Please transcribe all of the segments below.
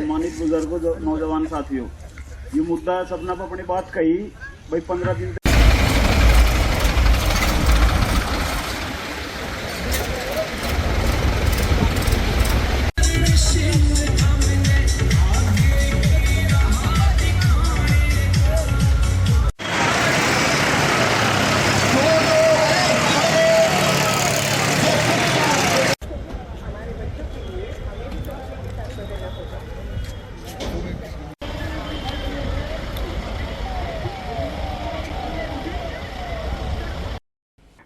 सम्मानित बुजुर्गों, नौजवान साथियों, ये मुद्दा सबने अपनी बात कही भाई 15 दिन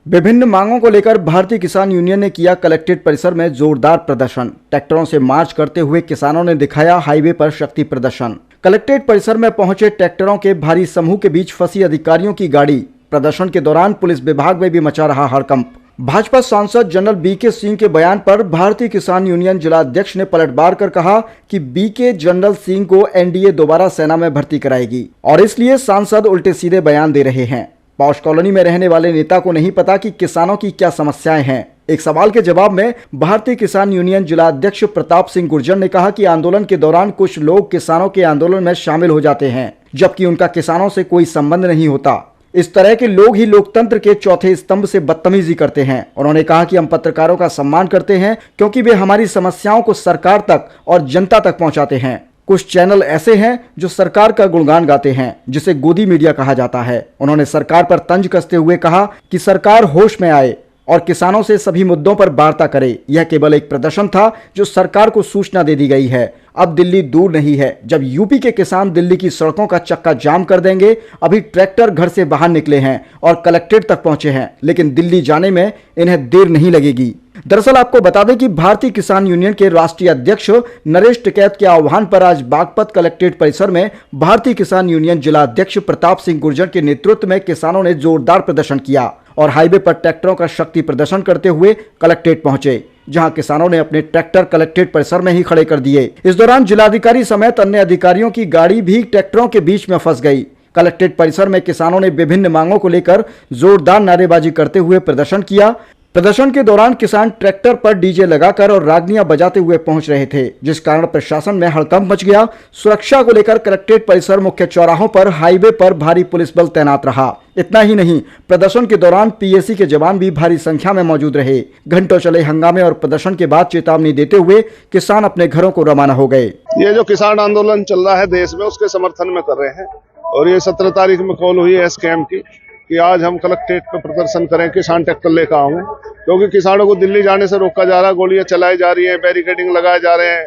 विभिन्न मांगों को लेकर भारतीय किसान यूनियन ने किया कलेक्ट्रेट परिसर में जोरदार प्रदर्शन। ट्रैक्टरों से मार्च करते हुए किसानों ने दिखाया हाईवे पर शक्ति प्रदर्शन। कलेक्ट्रेट परिसर में पहुंचे ट्रैक्टरों के भारी समूह के बीच फंसी अधिकारियों की गाड़ी। प्रदर्शन के दौरान पुलिस विभाग में भी मचा रहा हड़कंप। भाजपा सांसद जनरल बीके सिंह के बयान पर भारतीय किसान यूनियन जिला अध्यक्ष ने पलटवार कर कहा कि बीके जनरल सिंह को एनडीए दोबारा सेना में भर्ती कराएगी और इसलिए सांसद उल्टे सीधे बयान दे रहे हैं। पॉश कॉलोनी में रहने वाले नेता को नहीं पता कि किसानों की क्या समस्याएं हैं। एक सवाल के जवाब में भारतीय किसान यूनियन जिला अध्यक्ष प्रताप सिंह गुर्जर ने कहा कि आंदोलन के दौरान कुछ लोग किसानों के आंदोलन में शामिल हो जाते हैं, जबकि उनका किसानों से कोई संबंध नहीं होता। इस तरह के लोग ही लोकतंत्र के चौथे स्तंभ से बदतमीजी करते हैं। उन्होंने कहा कि हम पत्रकारों का सम्मान करते हैं क्योंकि वे हमारी समस्याओं को सरकार तक और जनता तक पहुंचाते हैं। कुछ चैनल ऐसे हैं जो सरकार का गुणगान गाते हैं, जिसे गोदी मीडिया कहा जाता है। उन्होंने सरकार पर तंज कसते हुए कहा कि सरकार होश में आए और किसानों से सभी मुद्दों पर वार्ता करे। यह केवल एक प्रदर्शन था जो सरकार को सूचना दे दी गई है। अब दिल्ली दूर नहीं है जब यूपी के किसान दिल्ली की सड़कों का चक्का जाम कर देंगे। अभी ट्रैक्टर घर से बाहर निकले हैं और कलेक्ट्रेट तक पहुंचे हैं, लेकिन दिल्ली जाने में इन्हें देर नहीं लगेगी। दरअसल आपको बता दें कि भारतीय किसान यूनियन के राष्ट्रीय अध्यक्ष नरेश टिकैत के आह्वान पर आज बागपत कलेक्ट्रेट परिसर में भारतीय किसान यूनियन जिला अध्यक्ष प्रताप सिंह गुर्जर के नेतृत्व में किसानों ने जोरदार प्रदर्शन किया और हाईवे पर ट्रैक्टरों का शक्ति प्रदर्शन करते हुए कलेक्ट्रेट पहुंचे, जहां किसानों ने अपने ट्रैक्टर कलेक्ट्रेट परिसर में ही खड़े कर दिए। इस दौरान जिलाधिकारी समेत अन्य अधिकारियों की गाड़ी भी ट्रैक्टरों के बीच में फंस गई। कलेक्ट्रेट परिसर में किसानों ने विभिन्न मांगों को लेकर जोरदार नारेबाजी करते हुए प्रदर्शन किया। प्रदर्शन के दौरान किसान ट्रैक्टर पर डीजे लगाकर और रागनियां बजाते हुए पहुंच रहे थे, जिस कारण प्रशासन में हड़कंप मच गया। सुरक्षा को लेकर कलेक्ट्रेट परिसर मुख्य चौराहों पर हाईवे पर भारी पुलिस बल तैनात रहा। इतना ही नहीं, प्रदर्शन के दौरान पीएसी के जवान भी भारी संख्या में मौजूद रहे। घंटों चले हंगामे और प्रदर्शन के बाद चेतावनी देते हुए किसान अपने घरों को रवाना हो गए। ये जो किसान आंदोलन चल रहा है देश में, उसके समर्थन में कर रहे हैं और ये 17 तारीख में कॉल हुई है एसकेएम की कि आज हम कलेक्ट्रेट पे प्रदर्शन करें, किसान ट्रैक्टर लेकर आऊंगे, क्योंकि किसानों को दिल्ली जाने से रोका जा रहा है, गोलियां चलाई जा रही हैं, बैरिकेडिंग लगाए जा रहे हैं,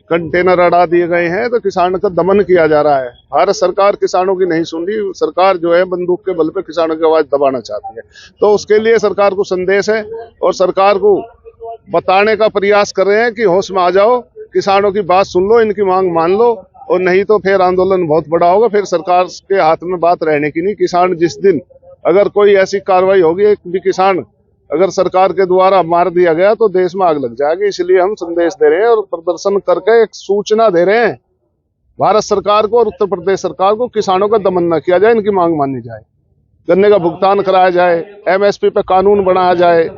कंटेनर अड़ा दिए गए हैं, तो किसान का दमन किया जा रहा है। भारत सरकार किसानों की नहीं सुन रही। सरकार जो है बंदूक के बल पे किसानों की आवाज दबाना चाहती है। तो उसके लिए सरकार को संदेश है और सरकार को बताने का प्रयास कर रहे हैं कि होश में आ जाओ, किसानों की बात सुन लो, इनकी मांग मान लो, और नहीं तो फिर आंदोलन बहुत बड़ा होगा। फिर सरकार के हाथ में बात रहने की नहीं। किसान जिस दिन अगर कोई ऐसी कार्रवाई होगी, एक भी किसान अगर सरकार के द्वारा मार दिया गया तो देश में आग लग जाएगी। इसलिए हम संदेश दे रहे हैं और प्रदर्शन करके एक सूचना दे रहे हैं भारत सरकार को और उत्तर प्रदेश सरकार को, किसानों का दमन न किया जाए, इनकी मांग मानी जाए, गन्ने का भुगतान कराया जाए, एमएसपी पे कानून बनाया जाए,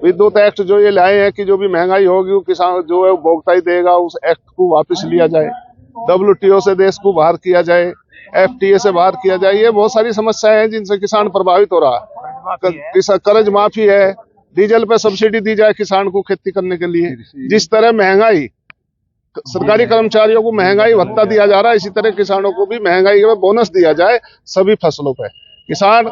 विद्युत एक्ट जो ये लाए हैं कि जो भी महंगाई होगी वो किसान जो है उपभोक्ता ही देगा, उस एक्ट को वापस लिया जाए, WTO से देश को बाहर किया जाए, FTA से बाहर किया जाए। ये बहुत सारी समस्याएं हैं जिनसे किसान प्रभावित हो रहा है। कर्ज माफी है, डीजल पे सब्सिडी दी जाए किसान को खेती करने के लिए। जिस तरह महंगाई, सरकारी कर्मचारियों को महंगाई भत्ता दिया जा रहा है, इसी तरह किसानों को भी महंगाई में बोनस दिया जाए सभी फसलों पे। किसान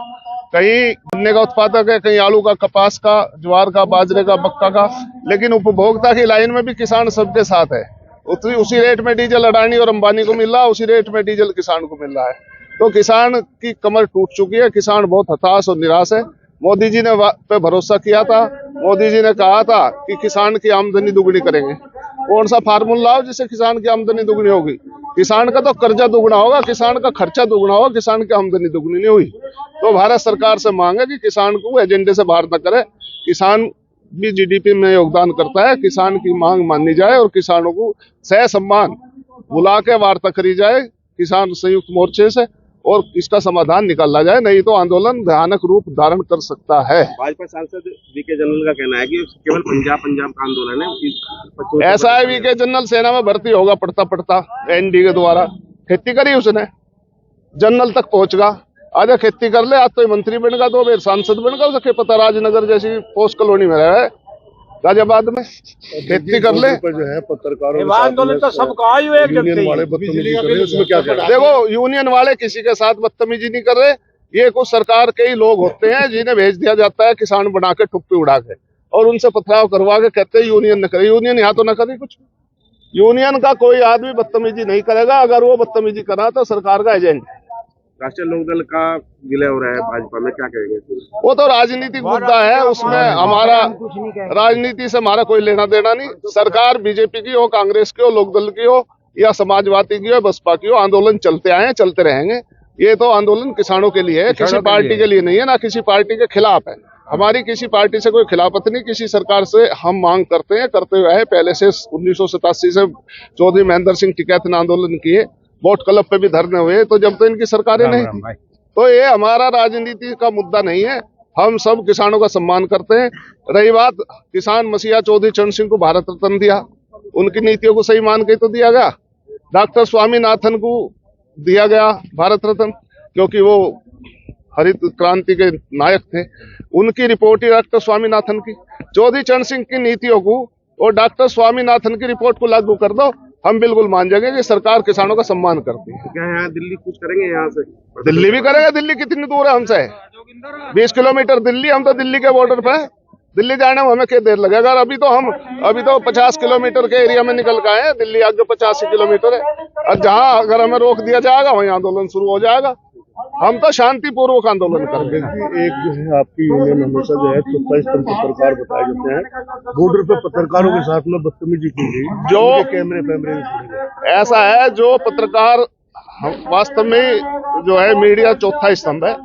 कहीं गन्ने का उत्पादक है, कहीं आलू का, कपास का, ज्वार का, बाजरे का, मक्का का, लेकिन उपभोक्ता की लाइन में भी किसान सबके साथ है। उसी रेट में डीजल अडानी और अंबानी को मिल रहा है, उसी रेट में डीजल किसान को मिल रहा है। तो किसान की कमर टूट चुकी है, किसान बहुत हताश और निराश है। मोदी जी ने पे भरोसा किया था, मोदी जी ने कहा था कि किसान की आमदनी दुगनी करेंगे। कौन सा फार्मूला हो जिससे किसान की आमदनी दुगनी होगी? किसान का तो कर्जा दुगना होगा, किसान का खर्चा दुगना होगा, किसान की आमदनी दुगनी नहीं हुई। तो भारत सरकार से मांग है कि किसान को एजेंडे से बाहर न करे। किसान भी जीडीपी में योगदान करता है, किसान की मांग मानी जाए और किसानों को सह सम्मान बुला के वार्ता करी जाए किसान संयुक्त मोर्चे से, और इसका समाधान निकाला जाए, नहीं तो आंदोलन भयानक रूप धारण कर सकता है। भाजपा सांसद वीके जनरल का कहना है कि केवल पंजाब का आंदोलन है। ऐसा है, वीके जनरल सेना में भर्ती होगा पढ़ता एनडी के द्वारा, खेती करी उसने, जनरल तक पहुंच गया, आजा खेती कर ले, आज तो मंत्री बन गया, 2 बार सांसद बन गया, उसे पता राजनगर जैसी पोस्ट कॉलोनी में रहा है गाजियाबाद में, खेती कर ले। जो है पत्रकारों आंदोलन तो सबका यूनियन वाले बदतमीजी कर रहे हैं, उसमें क्या कहना है? देखो, यूनियन वाले किसी के साथ बदतमीजी नहीं कर रहे, ये कुछ सरकार के ही लोग होते हैं जिन्हें भेज दिया जाता है किसान बना के, ठुप्पी उड़ा के, और उनसे पथराव करवा के कहते हैं यूनियन न करे। यूनियन यहाँ तो न करे कुछ, यूनियन का कोई आदमी बदतमीजी नहीं करेगा, अगर वो बदतमीजी करा तो सरकार का एजेंट है। राष्ट्रीय लोकदल का विलय हो रहा है भाजपा में, क्या कहेंगे? वो तो राजनीतिक मुद्दा है, उसमें हमारा राजनीति से हमारा कोई लेना देना नहीं। सरकार बीजेपी की हो, कांग्रेस की हो, लोकदल की हो या समाजवादी की हो, बसपा की हो, आंदोलन चलते आए हैं, चलते रहेंगे। ये तो आंदोलन किसानों के लिए है, किसी पार्टी के लिए नहीं है, ना किसी पार्टी के खिलाफ है। हमारी किसी पार्टी से कोई खिलाफत नहीं, किसी सरकार से हम मांग करते हैं, करते हुए है पहले से। 1987 से चौधरी महेंद्र सिंह टिकैत ने आंदोलन किए, वोट क्लब पे भी धरने हुए, तो जब तो इनकी सरकारें नहीं थी। तो ये हमारा राजनीति का मुद्दा नहीं है, हम सब किसानों का सम्मान करते हैं। रही बात किसान मसीहा चौधरी चरण सिंह को भारत रत्न दिया, उनकी नीतियों को सही मान के तो दिया गया। डॉक्टर स्वामीनाथन को दिया गया भारत रत्न क्योंकि वो हरित क्रांति के नायक थे, उनकी रिपोर्ट ही डॉक्टर स्वामीनाथन की। चौधरी चरण सिंह की नीतियों को और डॉक्टर स्वामीनाथन की रिपोर्ट को लागू कर दो, हम बिल्कुल मान जाएंगे कि सरकार किसानों का सम्मान करती है। क्या यहाँ दिल्ली कुछ करेंगे? यहाँ से दिल्ली भी करेगा। दिल्ली कितनी दूर है हमसे? 20 किलोमीटर दिल्ली। हम तो दिल्ली के बॉर्डर पे है, दिल्ली जाने में हमें क्या देर लगेगा? अभी तो 50 किलोमीटर के एरिया में निकल गए हैं, दिल्ली आगे 85 किलोमीटर है। और जहाँ अगर हमें रोक दिया जाएगा वहीं आंदोलन शुरू हो जाएगा। हम तो शांतिपूर्वक आंदोलन करेंगे। एक जो है आपकी यूनियन हमेशा जो है 27 पत्रकार बताए जाते हैं, बॉर्डर पे पत्रकारों के साथ में बदतमीजी की गई, जो कैमरे ऐसा है, जो पत्रकार वास्तव में जो है मीडिया चौथा स्तंभ है,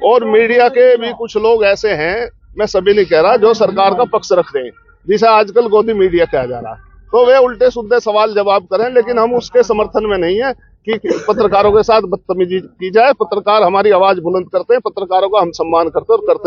और मीडिया के भी कुछ लोग ऐसे हैं, मैं सभी नहीं कह रहा, जो सरकार का पक्ष रख रहे हैं, जिसे आजकल गोदी मीडिया कहा जा रहा है। तो वे उल्टे सुद्दे सवाल जवाब करें, लेकिन हम उसके समर्थन में नहीं है कि पत्रकारों के साथ बदतमीजी की जाए। पत्रकार हमारी आवाज बुलंद करते हैं, पत्रकारों का हम सम्मान करते हैं और करते